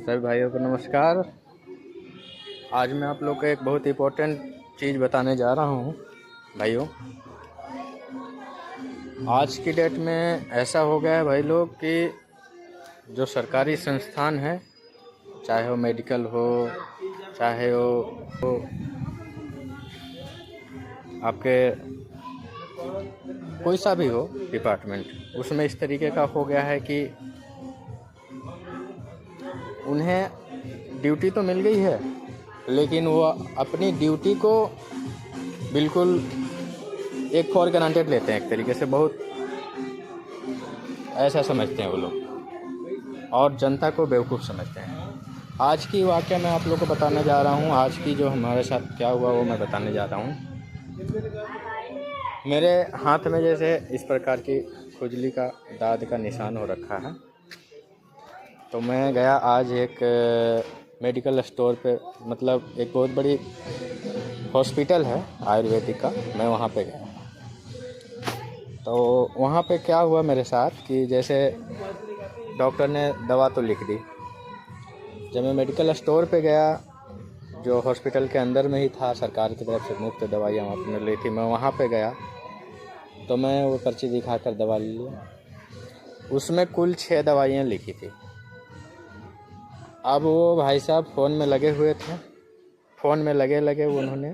सभी भाइयों को नमस्कार। आज मैं आप लोग को एक बहुत इम्पोर्टेंट चीज़ बताने जा रहा हूँ। भाइयों, आज की डेट में ऐसा हो गया है भाई लोग कि जो सरकारी संस्थान है, चाहे वो मेडिकल हो, चाहे वो आपके कोई सा भी हो डिपार्टमेंट, उसमें इस तरीके का हो गया है कि उन्हें ड्यूटी तो मिल गई है, लेकिन वो अपनी ड्यूटी को बिल्कुल एक फॉर ग्रांटेड लेते हैं। एक तरीके से बहुत ऐसा समझते हैं वो लोग, और जनता को बेवकूफ़ समझते हैं। आज की वाक़या मैं आप लोगों को बताने जा रहा हूँ। आज की जो हमारे साथ क्या हुआ वो मैं बताने जा रहा हूँ। मेरे हाथ में जैसे इस प्रकार की खुजली का दाद का निशान हो रखा है, तो मैं गया आज एक मेडिकल स्टोर पे, मतलब एक बहुत बड़ी हॉस्पिटल है आयुर्वेदिक का, मैं वहाँ पे गया। तो वहाँ पे क्या हुआ मेरे साथ कि जैसे डॉक्टर ने दवा तो लिख दी। जब मैं मेडिकल स्टोर पे गया, जो हॉस्पिटल के अंदर में ही था, सरकार की तरफ से मुफ्त दवाइयाँ वहाँ पर मिल रही थी, मैं वहाँ पे गया तो मैं वो पर्ची दिखाकर दवा ले लिया। उसमें कुल 6 दवाइयाँ लिखी थी। अब वो भाई साहब फ़ोन में लगे हुए थे, फ़ोन में लगे लगे उन्होंने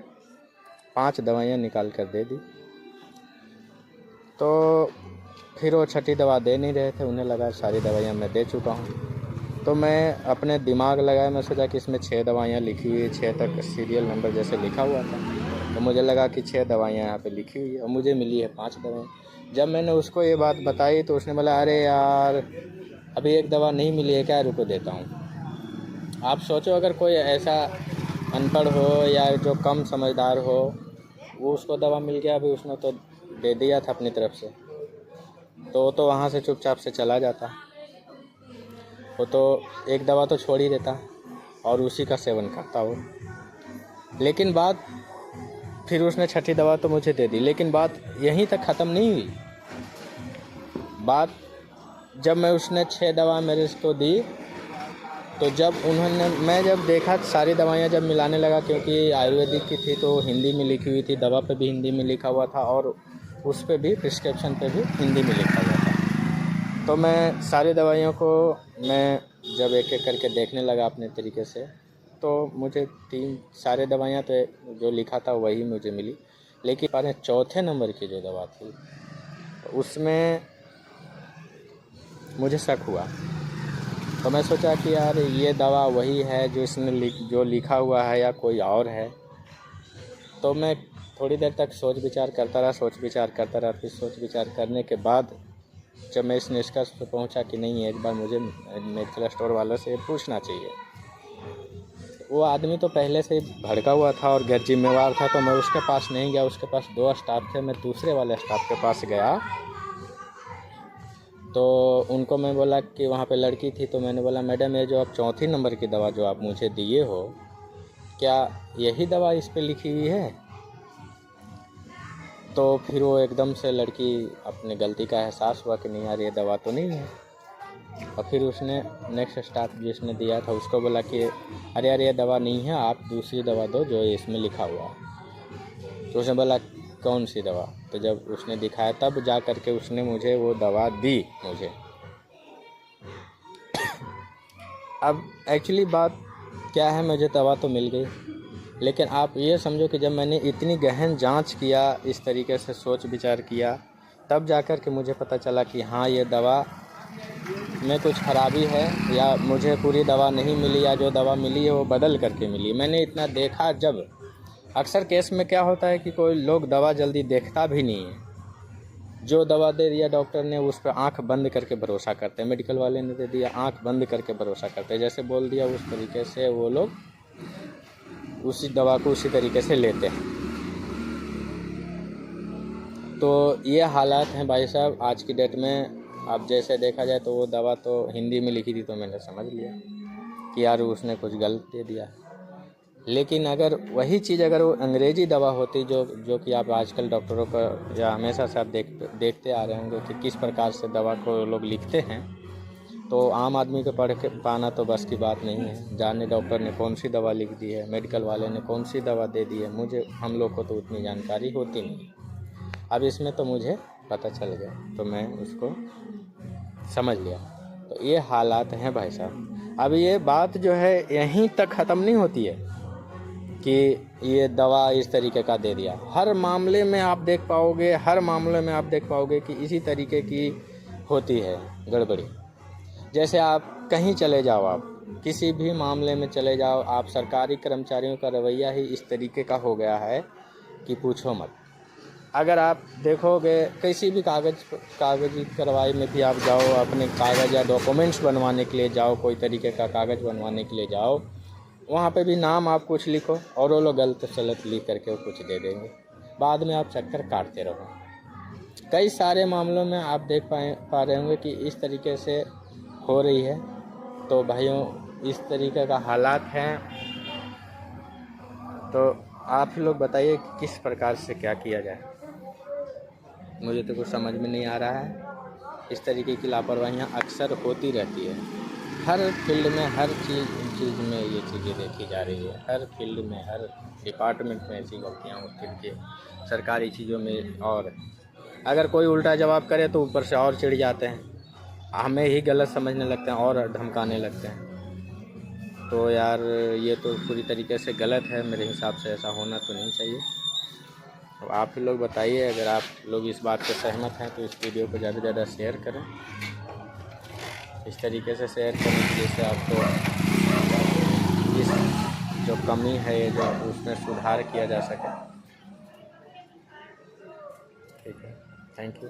5 दवाइयाँ निकाल कर दे दी। तो फिर वो छठी दवा दे नहीं रहे थे, उन्हें लगा सारी दवाइयाँ मैं दे चुका हूँ। तो मैं अपने दिमाग लगाया, मैं सोचा कि इसमें 6 दवाइयाँ लिखी हुई, 6 तक सीरियल नंबर जैसे लिखा हुआ था, तो मुझे लगा कि 6 दवाइयाँ यहाँ पे लिखी हुई है और मुझे मिली है 5 दवाएँ। जब मैंने उसको ये बात बताई तो उसने बोला, अरे यार अभी एक दवा नहीं मिली है क्या, रुको देता हूँ। आप सोचो अगर कोई ऐसा अनपढ़ हो या जो कम समझदार हो, वो उसको दवा मिल गया, अभी उसने तो दे दिया था अपनी तरफ से, तो वहाँ से चुपचाप से चला जाता। वो तो एक दवा तो छोड़ ही देता और उसी का सेवन करता वो। लेकिन बात फिर उसने छठी दवा तो मुझे दे दी, लेकिन बात यहीं तक ख़त्म नहीं हुई। बात जब मैं उसने 6 दवा मेरे को दी, तो जब मैं जब देखा सारी दवाइयाँ जब मिलाने लगा, क्योंकि आयुर्वेदिक की थी तो हिंदी में लिखी हुई थी, दवा पे भी हिंदी में लिखा हुआ था और उस पे भी प्रिस्क्रिप्शन पे भी हिंदी में लिखा हुआ था। तो मैं सारी दवाइयों को मैं जब एक एक करके देखने लगा अपने तरीके से, तो मुझे 3 सारे दवाइयाँ तो जो लिखा था वही मुझे मिली, लेकिन चौथे नंबर की जो दवा थी उसमें मुझे शक हुआ। तो मैं सोचा कि यार ये दवा वही है जो इसने जो लिखा हुआ है या कोई और है। तो मैं थोड़ी देर तक सोच विचार करता रहा, फिर सोच विचार करने के बाद जब मैं इस निष्कर्ष पर पहुंचा कि नहीं, एक बार मुझे मेडिकल स्टोर वालों से पूछना चाहिए। वो आदमी तो पहले से भड़का हुआ था और गैर जिम्मेवार था, तो मैं उसके पास नहीं गया। उसके पास 2 स्टाफ थे, मैं दूसरे वाले स्टाफ के पास गया। तो उनको मैं बोला कि वहाँ पे लड़की थी, तो मैंने बोला, मैडम ये जो आप चौथी नंबर की दवा जो आप मुझे दिए हो, क्या यही दवा इस पे लिखी हुई है? तो फिर वो एकदम से लड़की अपने गलती का एहसास हुआ कि नहीं यार ये दवा तो नहीं है। और फिर उसने नेक्स्ट स्टाफ जिसने दिया था उसको बोला कि अरे यार ये दवा नहीं है, आप दूसरी दवा दो जो इसमें लिखा हुआ है। तो उसने बोला कौन सी दवा? तो जब उसने दिखाया तब जा कर के उसने मुझे वो दवा दी मुझे। अब एक्चुअली बात क्या है, मुझे दवा तो मिल गई, लेकिन आप ये समझो कि जब मैंने इतनी गहन जांच किया, इस तरीके से सोच विचार किया, तब जाकर के मुझे पता चला कि हाँ ये दवा में कुछ खराबी है, या मुझे पूरी दवा नहीं मिली, या जो दवा मिली है वो बदल करके मिली। मैंने इतना देखा। जब अक्सर केस में क्या होता है कि कोई लोग दवा जल्दी देखता भी नहीं है, जो दवा दे दिया डॉक्टर ने उस पर आंख बंद करके भरोसा करते हैं, मेडिकल वाले ने दे दिया आंख बंद करके भरोसा करते हैं, जैसे बोल दिया उस तरीके से वो लोग उसी दवा को उसी तरीके से लेते हैं। तो ये हालात हैं भाई साहब आज की डेट में। अब जैसे देखा जाए तो वो दवा तो हिंदी में लिखी थी, तो मैंने समझ लिया कि यार उसने कुछ गलत दे दिया। लेकिन अगर वही चीज़ अगर वो अंग्रेज़ी दवा होती, जो कि आप आजकल डॉक्टरों का या हमेशा से आप देखते आ रहे होंगे कि किस प्रकार से दवा को लोग लिखते हैं, तो आम आदमी को पढ़ के पाना तो बस की बात नहीं है। जाने डॉक्टर ने कौन सी दवा लिख दी है, मेडिकल वाले ने कौन सी दवा दे दी है, मुझे हम लोग को तो उतनी जानकारी होती नहीं। अब इसमें तो मुझे पता चल गया तो मैं उसको समझ लिया। तो ये हालात हैं भाई साहब। अब ये बात जो है यहीं तक ख़त्म नहीं होती है कि ये दवा इस तरीके का दे दिया। हर मामले में आप देख पाओगे कि इसी तरीके की होती है गड़बड़ी। जैसे आप कहीं चले जाओ, आप किसी भी मामले में चले जाओ, आप सरकारी कर्मचारियों का रवैया ही इस तरीके का हो गया है कि पूछो मत। अगर आप देखोगे किसी भी कागज़ी कार्रवाई में भी आप जाओ, अपने कागज़ या डॉक्यूमेंट्स बनवाने के लिए जाओ, कोई तरीके का कागज़ बनवाने के लिए जाओ, वहाँ पे भी नाम आप कुछ लिखो और वो लोग गलत सलत लिख करके वो कुछ दे देंगे। बाद में आप चक्कर काटते रहो। कई सारे मामलों में आप देख पा रहे होंगे कि इस तरीके से हो रही है। तो भाइयों, इस तरीके का हालात हैं। तो आप ही लोग बताइए कि किस प्रकार से क्या किया जाए। मुझे तो कुछ समझ में नहीं आ रहा है। इस तरीके की लापरवाहियाँ अक्सर होती रहती है। हर फील्ड में, हर चीज़ में ये चीज़ें देखी जा रही है। हर फील्ड में, हर डिपार्टमेंट में ऐसी गलतियाँ होती हैं, सरकारी चीज़ों में। और अगर कोई उल्टा जवाब करे तो ऊपर से और चिढ़ जाते हैं, हमें ही गलत समझने लगते हैं और धमकाने लगते हैं। तो यार ये तो पूरी तरीके से गलत है। मेरे हिसाब से ऐसा होना तो नहीं चाहिए। तो आप ही लोग बताइए, अगर आप लोग इस बात से सहमत हैं तो इस वीडियो को ज़्यादा से ज़्यादा शेयर करें। इस तरीके से शेयर करें जिससे आपको इस जो कमी है ये जो उसमें सुधार किया जा सके। ठीक है, थैंक यू।